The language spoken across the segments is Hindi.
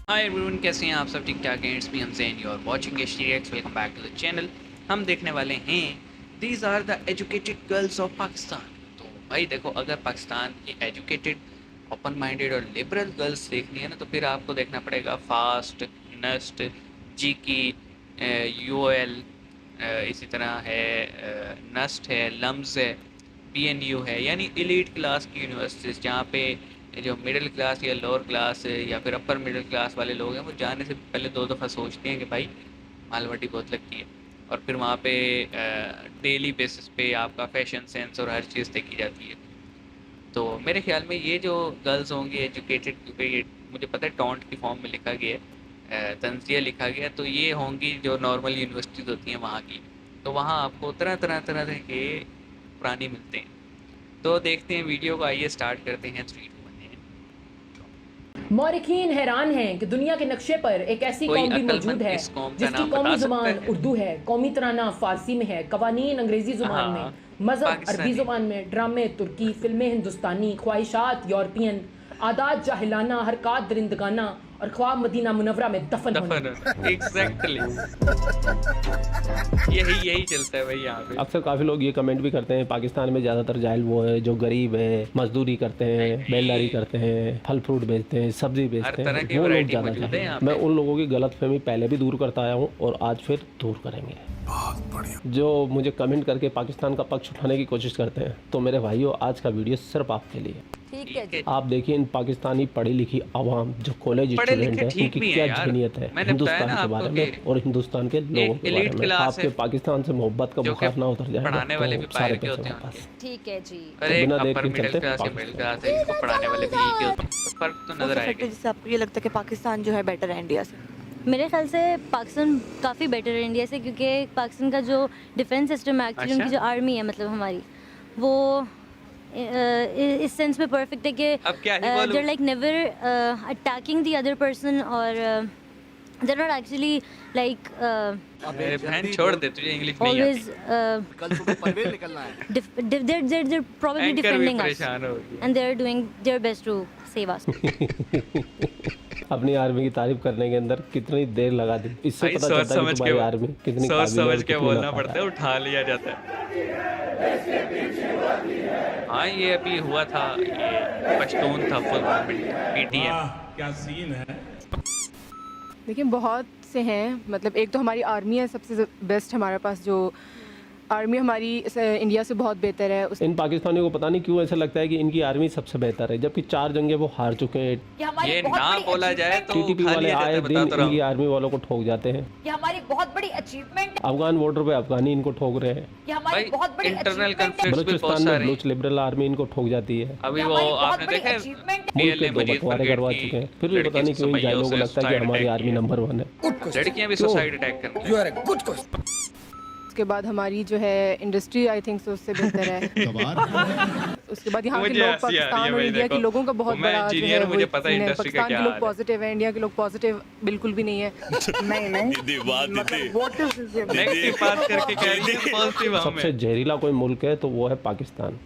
हाय एवरीवन, कैसे हैं आप सब? ठीक ठाक हैं। It's me Hamzain, you are watching HTX. Welcome back to the channel. हम देखने वाले हैं these are the educated girls of Pakistan. तो भाई देखो, अगर पाकिस्तान की एजुकेटेड, ओपन माइंडेड और लिबरल गर्ल्स देखनी है ना, तो फिर आपको देखना पड़ेगा फास्ट, नस्ट, जीकी, यूओएल, इसी तरह है नस्ट है, लम्स है, पीएनयू है, यानी एलीट क्लास की यूनिवर्सिटीज़, जहाँ पे जो मिडिल क्लास या लोअर क्लास या फिर अपर मिडिल क्लास वाले लोग हैं, वो जाने से पहले दो दफ़ा सोचते हैं कि भाई मालवटी बहुत लगती है। और फिर वहाँ पे डेली बेसिस पे आपका फैशन सेंस और हर चीज़ देखी जाती है। तो मेरे ख्याल में ये जो गर्ल्स होंगी एजुकेटेड, क्योंकि ये मुझे पता है टॉन्ट की फॉर्म में लिखा गया है, तंजिया लिखा गया है, तो ये होंगी जो नॉर्मल यूनिवर्सिटीज़ होती हैं वहाँ की। तो वहाँ आपको तरह तरह तरह तरह के प्राणी मिलते हैं। तो देखते हैं वीडियो को, आइए स्टार्ट करते हैं। 3 2 मौरिखीन हैरान हैं कि दुनिया के नक्शे पर एक ऐसी कौम भी मौजूद है जिसकी कौमी जुबान उर्दू है, कौमी तराना फारसी में है, कवानीन अंग्रेजी जुबान में, मजहब अरबी जुबान में, ड्रामे तुर्की, फिल्में हिंदुस्तानी, ख्वाहिशात यूरोपियन, आदात जाहिलाना, हरकत दरिंदगाना और ख्वाब मदीना मुनव्वरा में दफन होने। एग्जैक्टली यही चलता है भाई यहाँ पे। अक्सर काफ़ी लोग ये कमेंट भी करते हैं पाकिस्तान में ज़्यादातर जाहिल वो है जो गरीब है, मजदूरी करते हैं, बेलदारी करते हैं, फल फ्रूट बेचते हैं, सब्जी बेचते हैं, वो लोग ज़्यादा जाहिल हैं। मैं उन लोगों की गलतफहमी पहले भी दूर करता आया हूँ और आज फिर दूर करेंगे। बहुत बढ़िया। जो मुझे कमेंट करके पाकिस्तान का पक्ष उठाने की कोशिश करते हैं, तो मेरे भाइयों, आज का वीडियो सिर्फ आपके लिए। ठीक है जी। आप देखिए इन पाकिस्तानी पढ़ी लिखी आवाम जो कॉलेज स्टूडेंट है, उनकी क्या जहनीत है हिंदुस्तान के बारे में और हिंदुस्तान के लोगों के बारे में। आपके पाकिस्तान से मोहब्बत का बुखार ना उतर जाए पढ़ाने वाले भी सारे बाहर के पैसे होते हैं। वापस। ठीक है जी। अरे बिना देख अपर के मिडिल चलते क्लास या मिडिल क्लास है, इसको पढ़ाने वाले भी यही के होते हैं। तो फर्क तो नजर आएगा। जिससे आपको ये लगता है कि पाकिस्तान जो है बेटर है इंडिया से? मेरे ख्याल से पाकिस्तान काफ़ी बेटर है इंडिया से, क्योंकि पाकिस्तान का जो डिफेंस सिस्टम है, एक्चुअली उनकी जो आर्मी है, मतलब हमारी, वो इस सेंस में परफेक्ट है कि they're like never attacking the other person, और देयर नॉट एक्चुअली लाइक अबे बहन छोड़ दे, तुझे इंग्लिश नहीं आती। कल सुबह पनवेल निकलना है। they're probably defending us and they're doing their best to save us. अपनी आर्मी की तारीफ करने के अंदर कितनी देर लगा दी, इससे पता चलता है कि तुम्हारी आर्मी कितनी काबिल है। समझ के बोलना पड़ता है, उठा लिया जाता है। हाँ, ये अभी हुआ था, ये पश्तून था फुल पीटीएम। क्या सीन है। देखिए बहुत से हैं, मतलब एक तो हमारी आर्मी है सबसे बेस्ट, हमारे पास जो आर्मी हमारी इंडिया से बहुत बेहतर है। इन पाकिस्तानियों को पता नहीं क्यों ऐसा लगता है कि इनकी आर्मी सबसे बेहतर है, जबकि 4 जंगें वो हार चुके हैं। ये ना बोला जाए तो टीटीपी वाले आए दिन इनकी आर्मी वालों को ठोक जाते हैं। ये हमारी बहुत बड़ी अचीवमेंट। अफगान बॉर्डर पे अफगानी इनको ठोक रहे हैं। ये हमारी बहुत बड़ी इंटरनल कॉन्फ्लिक्ट्स भी बहुत बलूचिस्तान में सारे बलूच लिबरल आर्मी इनको ठोक जाती है। अभी वो आपने देखा है, मुल्क के 2 बंटवारे करवा चुके हैं, फिर भी पता नहीं क्यों इन जाहिलों को लगता है कि हमारी आर्मी नंबर 1 है। लड़कियां भी सुसाइड अटैक करती हैं। उसके बाद हमारी जो है इंडस्ट्री, आई थिंक सो उससे बेहतर है। उसके बाद यहाँ के लोग, पाकिस्तान और इंडिया के लोगों का बहुत बड़ा जो है वो, पाकिस्तान के लोग पॉजिटिव है, इंडिया के लोग पॉजिटिव बिल्कुल भी नहीं है। सबसे जहरीला कोई मुल्क है तो वो है पाकिस्तान।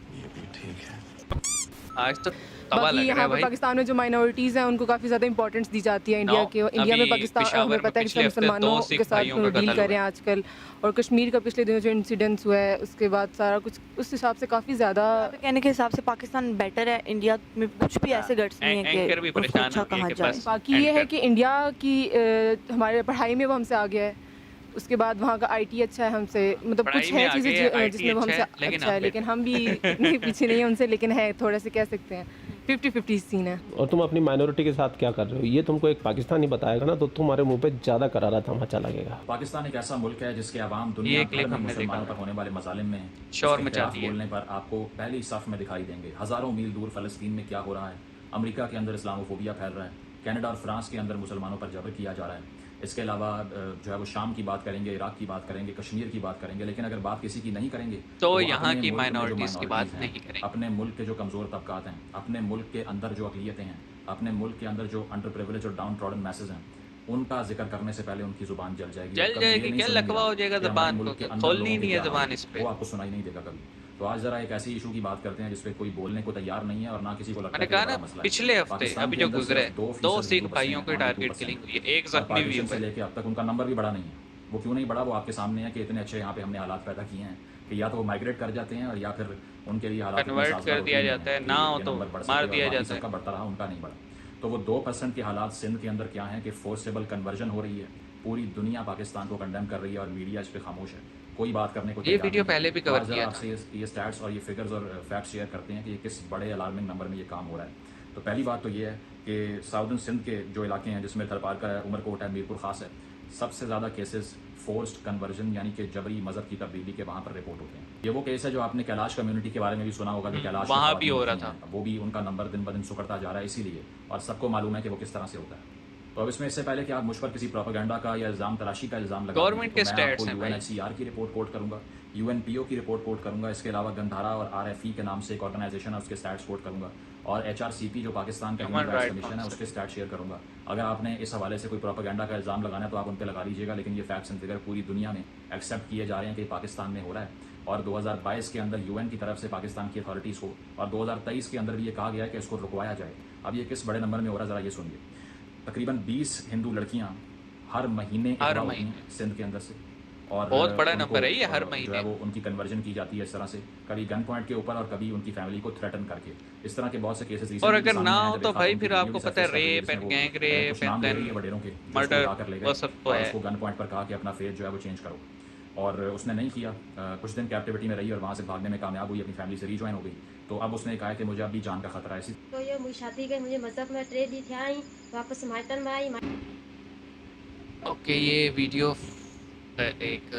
आज तो बाकी यहाँ पर पाकिस्तान में जो माइनॉरिटीज़ हैं उनको काफ़ी ज़्यादा इंपॉर्टेंस दी जाती है। इंडिया में पाकिस्तान, हमें पता है कि मुसलमानों के साथ डील कर रहे हैं आजकल, और कश्मीर का पिछले दिनों जो इंसिडेंट्स हुआ है उसके बाद सारा कुछ उस हिसाब से काफ़ी ज़्यादा, कहने के हिसाब से पाकिस्तान बेटर है। इंडिया में कुछ भी ऐसे गट्स नहीं है कि उसको अच्छा कहा जाए। बाकी ये है कि इंडिया की हमारे पढ़ाई में वो हमसे आगे है, उसके बाद वहाँ का आईटी अच्छा है हमसे, मतलब कुछ है चीज़ें जिसमें वो हमसे अच्छा है, लेकिन हम भी नहीं पीछे नहीं है उनसे, लेकिन है थोड़ा से कह सकते हैं 50-50 सीन है। और तुम अपनी माइनॉरिटी के साथ क्या कर रहे हो, ये तुमको एक पाकिस्तानी बताएगा ना, तो तुम्हारे मुंह पे ज्यादा करारा तमाचा लगेगा। पाकिस्तान एक ऐसा मुल्क है जिसके अवाम दुनिया भर में मुसलमानों पर होने वाले मजालिम में शोर मचाती है। बोलने पर आपको पहली सफ में दिखाई देंगे। हजारों मील दूर फलस्तीन में क्या हो रहा है, अमेरिका के अंदर इस्लामोफोबिया फैल रहा है, कनाडा और फ्रांस के अंदर मुसलमानों पर जबर किया जा रहा है। इसके अलावा जो है वो शाम की बात करेंगे, इराक की बात करेंगे, कश्मीर की बात करेंगे, लेकिन अगर बात किसी की नहीं करेंगे तो यहाँ की माइनॉरिटीज की बात नहीं करेंगे। अपने मुल्क के जो कमज़ोर तबकात हैं, अपने मुल्क के अंदर जो अक़लियतें हैं, अपने मुल्क के अंदर जो अंडर प्रिविलेज और डाउन ट्रॉडन मैसेज हैं, उनका जिक्र करने से पहले उनकी जुबान जल जाएगी। क्या लकवा हो जाएगा, ज़बान खोलनी नहीं है ज़बान इस पे, वो आपको सुनाई नहीं देगा कभी। तो आज ज़रा एक ऐसी इशू की बात करते हैं जिस पे कोई बोलने को तैयार नहीं है और ना किसी को लगता मैंने है कि कहा बड़ा ना मसला है। पिछले हफ्ते पाकिस्तान अभी के जो अंदर गुजरे सिर्फ 2 2% सिख हिंदू बसते भाइयों हैं, की 1 to टारगेट 2%। किलिंग हुई है एक और जख्मी भी पार्टीशन से हुआ है। लेके अब तक उनका नंबर भी बड़ा नहीं है। वो क्यों नहीं बढ़ा, वो आपके सामने है कि इतने अच्छे यहाँ पे हमने हालात पैदा किए हैं कि या तो वो माइग्रेट कर जाते हैं और या फिर उनके लिए हालात इतने कन्वर्ट साजगार कर होते दिया नहीं जाता हैं है, कि ना हो ये तो नंबर बढ़ मार सके, और दिया बाकी जाता है। सबका बढ़ता रहा, उनका नहीं बढ़ा। तो वो 2% के हालात सिंध के अंदर क्या हैं कि फोर्सेबल कन्वर्जन हो रही है। पूरी दुनिया पाकिस्तान को कंडेम कर रही है और मीडिया इस पर खामोश है, कोई बात करने को ये तैयार वीडियो नहीं है। पहले भी तो कवर आज ज़रा किया था। आपसे ये स्टैट्स और ये फिगर्स और फैक्ट्स शेयर करते हैं कि ये किस बड़े अलार्मिंग नंबर में ये काम हो रहा है। तो पहली बात तो ये है कि साउदर्न सिंध के जो इलाके हैं जिसमें थरपारकर है, उमरकोट है, मीरपुर खास है, सबसे ज़्यादा केसेस फोर्स्ड कन्वर्जन यानी कि जबरी मज़हब की तब्दीली के वहाँ पर रिपोर्ट होते हैं। ये वो केस है जो आपने कैलाश कम्युनिटी के बारे में भी सुना होगा कि कैलाश में वहाँ भी हो ख़वातीन रहा होती हैं, वो भी उनका नंबर दिन ब दिन सुकड़ता जा रहा है इसीलिए, और सबको मालूम है कि वो किस तरह से होता है। तो अब इसमें इससे पहले कि आप मुझ पर किसी प्रोपेगेंडा का या इल्ज़ाम तराशी का इल्ज़ाम लगा गवर्नमेंट के तो मैं stats आपको हैं भाई। UNHCR की रिपोर्ट कोट करूँगा, UNPO की रिपोर्ट कोट करूँगा, इसके अलावा गंधारा और RFE के नाम से एक ऑर्गेनाइजेशन है उसके स्टैट्स कोट करूँगा, और HRCP जो पाकिस्तान का ह्यूमन राइट्स कमीशन है उसके स्टैट शेयर करूँगा। अगर आपने इस हवाले से कोई प्रोपेगेंडा का इल्ज़ाम लगाना है तो आप उन पर लगा लीजिएगा, लेकिन ये फैक्ट्स एंड फिगर पूरी दुनिया में एक्सेप्ट किए जा रहे हैं कि पाकिस्तान में हो रहा है। और 2022 के अंदर UN की तरफ से पाकिस्तान की अथॉरिटीज़ को, और 2023 के अंदर भी ये कहा गया है कि इसको रुकवाया जाए। अब ये किस बड़े नंबर में हो रहा है ज़रा ये सुनिए। तकरीबन 20 हिंदू लड़कियां हर महीने इकट्ठा होती हैं सिंध के अंदर से, और बहुत बड़ा उनको, नंबर है ये हर जो महीने। है वो उनकी कन्वर्जन की जाती है इस तरह से, कभी गन पॉइंट के ऊपर और कभी उनकी फैमिली को थ्रेटन करके। इस तरह के बहुत से केसेस और अगर ना हो तो भाई फिर आपको पता है rape and gang rape and then वडेरों के मर्डर वो सब तो है। उसको गन पॉइंट पर कहा कि अपना फेथ जो है वो चेंज करो, और उसने नहीं किया। कुछ दिन कैप्टिविटी में रही और वहाँ से भागने में कामयाब हुई, अपनी फैमिली से रीजॉइन हो गई। तो अब उसने कहा कि मुझे अभी जान का खतरा है। इसी तो ये मुझे शादी गई, मुझे मज़हब में ट्रे दी थी, आई वापस मायतन में आई। ओके, ये वीडियो एक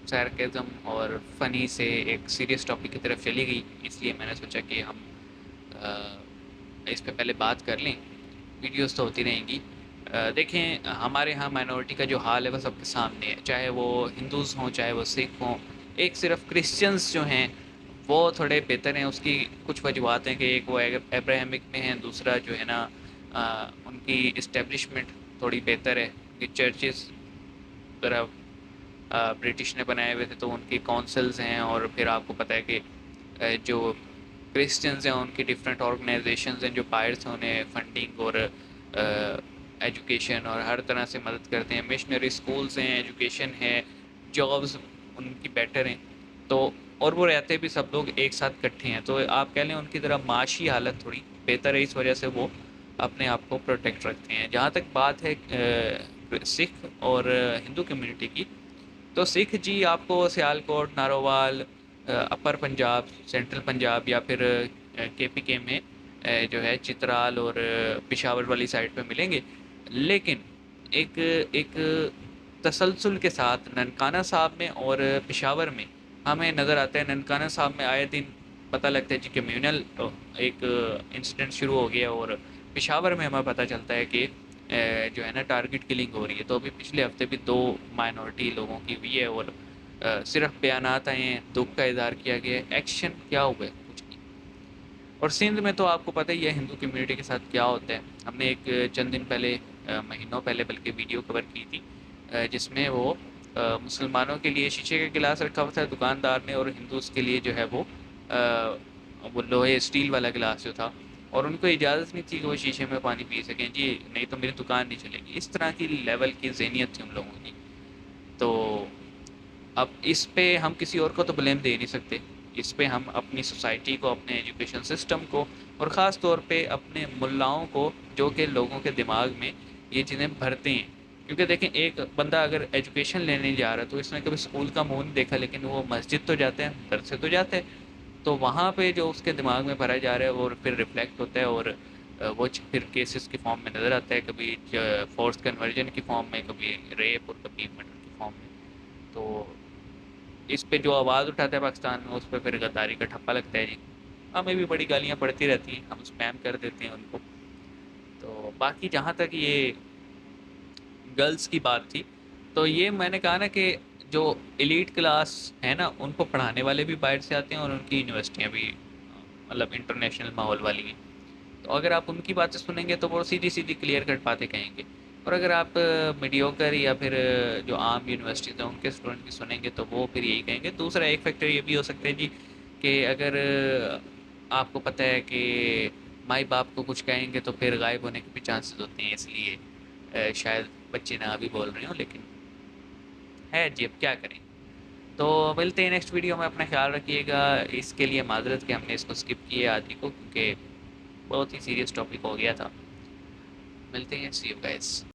सरकेज़म और फ़नी से एक सीरियस टॉपिक की तरफ चली गई, इसलिए मैंने सोचा कि हम इस पे पहले बात कर लें। वीडियोस तो होती रहेंगी। देखें, हमारे यहाँ माइनॉरिटी का जो हाल है वो सबके सामने है, चाहे वो हिंदूज़ हों चाहे वो सिख हों। एक सिर्फ क्रिश्चियंस जो हैं वो थोड़े बेहतर हैं, उसकी कुछ वजूहत हैं कि एक वो एब्राहमिक में हैं, दूसरा जो है ना उनकी इस्टेब्लिशमेंट थोड़ी बेहतर है। कि चर्चेस तरह ब्रिटिश ने बनाए हुए थे तो उनकी काउंसिल्स हैं, और फिर आपको पता है कि जो क्रिश्चियंस हैं उनकी डिफरेंट ऑर्गेनाइजेशंस हैं जो बाहर से उन्हें फंडिंग और एजुकेशन और हर तरह से मदद करते हैं। मिशनरी स्कूल्स हैं, एजुकेशन है, जॉब्स उनकी बेटर हैं। तो और वो रहते भी सब लोग एक साथ इकट्ठे हैं, तो आप कह लें उनकी तरह माशी हालत थोड़ी बेहतर है, इस वजह से वो अपने आप को प्रोटेक्ट रखते हैं। जहाँ तक बात है सिख और हिंदू कम्युनिटी की, तो सिख जी आपको सियालकोट, नारोवाल, अपर पंजाब, सेंट्रल पंजाब या फिर KPK में जो है चित्राल और पेशावर वाली साइड पे मिलेंगे। लेकिन एक तसलसल के साथ ननकाना साहब में और पेशावर में हमें नज़र आता है। ननकाना साहब में आए दिन पता लगता है जी कम्यूनल एक इंसिडेंट शुरू हो गया, और पेशावर में हमें पता चलता है कि जो है ना टारगेट किलिंग हो रही है। तो अभी पिछले हफ्ते भी 2 माइनॉरिटी लोगों की हुई है, और सिर्फ बयानात आए हैं, दुख का इजहार किया गया है, एक्शन क्या हुआ है कुछ नहीं। और सिंध में तो आपको पता ही है हिंदू कम्युनिटी के साथ क्या होता है। हमने एक चंद दिन पहले, महीनों पहले बल्कि वीडियो कवर की थी, जिसमें वो मुसलमानों के लिए शीशे का गिलास रखा हुआ था दुकानदार ने, और हिंदूज़ के लिए जो है वो लोहे स्टील वाला गिलास जो था, और उनको इजाज़त नहीं थी कि वो शीशे में पानी पी सकें जी, नहीं तो मेरी दुकान नहीं चलेगी। इस तरह की लेवल की ज़हनियत थी उन लोगों की। तो अब इस पे हम किसी और को तो ब्लेम दे नहीं सकते, इस पे हम अपनी सोसाइटी को, अपने एजुकेशन सिस्टम को, और ख़ास तौर पे अपने मुल्लाओं को जो कि लोगों के दिमाग में ये चीज़ें भरते हैं। क्योंकि देखें, एक बंदा अगर एजुकेशन लेने जा रहा है तो इसने कभी स्कूल का मुँह नहीं देखा, लेकिन वो मस्जिद तो जाते हैं, दरसे तो जाते हैं, तो वहाँ पे जो उसके दिमाग में भरा जा रहा है वो फिर रिफ्लेक्ट होता है, और वो फिर केसेस की फॉर्म में नज़र आता है, कभी फोर्स कन्वर्जन की फॉर्म में, कभी रेप और कभी मर्डर की फॉर्म में। तो इस पे जो आवाज़ उठाता है पाकिस्तान में, उस पर फिर गद्दारी का ठप्पा लगता है जी। हमें भी बड़ी गालियाँ पड़ती रहती हैं, हम स्पैम कर देते हैं उनको। तो बाकी जहाँ तक ये गर्ल्स की बात थी, तो ये मैंने कहा ना कि जो एलीट क्लास है ना, उनको पढ़ाने वाले भी बाहर से आते हैं, और उनकी यूनिवर्सिटियाँ भी मतलब इंटरनेशनल माहौल वाली हैं। तो अगर आप उनकी बातें सुनेंगे तो वो सीधी सीधी क्लियर कट बातें कहेंगे, और अगर आप मीडियोकर या फिर जो आम यूनिवर्सिटीज़ हैं उनके स्टूडेंट की सुनेंगे तो वो फिर यही कहेंगे। दूसरा एक फैक्टर ये भी हो सकता है जी कि अगर आपको पता है कि माई बाप को कुछ कहेंगे तो फिर गायब होने के भी चांसेस होते हैं, इसलिए शायद बच्चे ना भी बोल रहे हो, लेकिन है जी, अब क्या करें। तो मिलते हैं नेक्स्ट वीडियो में, अपना ख्याल रखिएगा। इसके लिए माजरत कि हमने इसको स्किप किया आदि को, क्योंकि बहुत ही सीरियस टॉपिक हो गया था। मिलते हैं, सी यू गाइस।